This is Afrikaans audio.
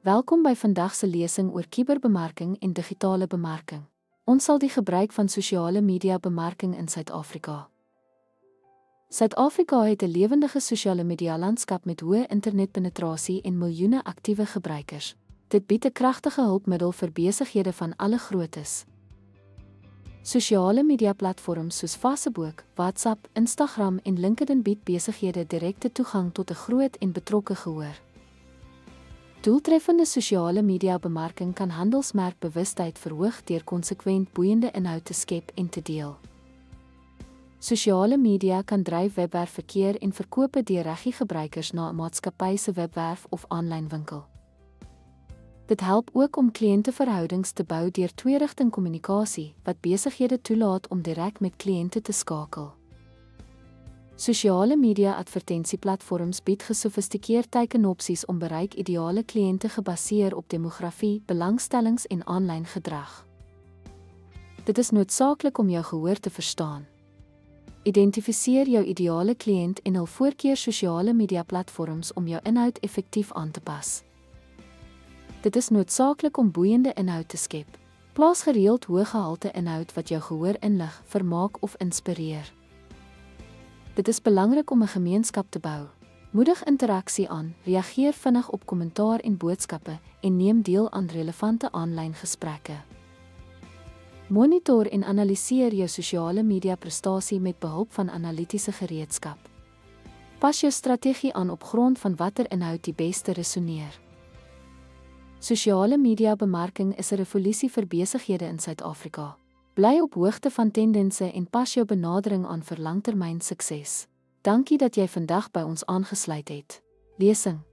Welkom by vandag se lesing oor kuberbemarking en digitale bemarking. Ons sal die gebruik van sosiale media bemarking in Suid-Afrika. Suid-Afrika het 'n lewendige sosiale media landskap met hoë internetpenetrasie en miljoene aktiewe gebruikers. Dit bied 'n kragtige hulpmiddel vir besighede van alle groottes. Sosiale media platforms soos Facebook, WhatsApp, Instagram en LinkedIn bied besighede direkte toegang tot 'n groot en betrokke gehoor. Doeltreffende sosiale media bemarking kan handelsmerkbewustheid verhoog deur konsekwent boeiende inhoud te skep en te deel. Sosiale media kan dryf webwerfverkeer en verkope deur reggie-gebruikers na 'n maatskappy se webwerf of aanlyn winkel. Dit help ook om kliënteverhoudings te bou deur tweerigting kommunikasie wat besighede toelaat om direk met kliënte te skakel. Sosiale media advertentieplatforms bied gesofistikeerde teikenopsies om bereik ideale kliënte gebaseer op demografie, belangstellings en aanlyn gedrag. Dit is noodsaaklik om jou gehoor te verstaan. Identifiseer jou ideale kliënt en hul voorkeur sosiale media platforms om jou inhoud effektief aan te pas. Dit is noodsaaklik om boeiende inhoud te skep. Plaas gereeld hoëgehalte inhoud wat jou gehoor inlig, vermaak of inspireer. Dit is belangrik om 'n gemeenskap te bou. Moedig interaksie aan, reageer vinnig op kommentaar en boodskappe en neem deel aan relevante aanlyn gesprekke. Monitor en analiseer jou sosiale media prestasie met behulp van analitiese gereedskap. Pas jou strategie aan op grond van watter inhoud die beste resoneer. Sosiale media bemarking is 'n revolusie vir besighede in Suid-Afrika. Bly op hoogte van tendense en pas jou benadering aan vir langtermyn sukses. Dankie dat jy vandag by ons aangesluit het. Lesing.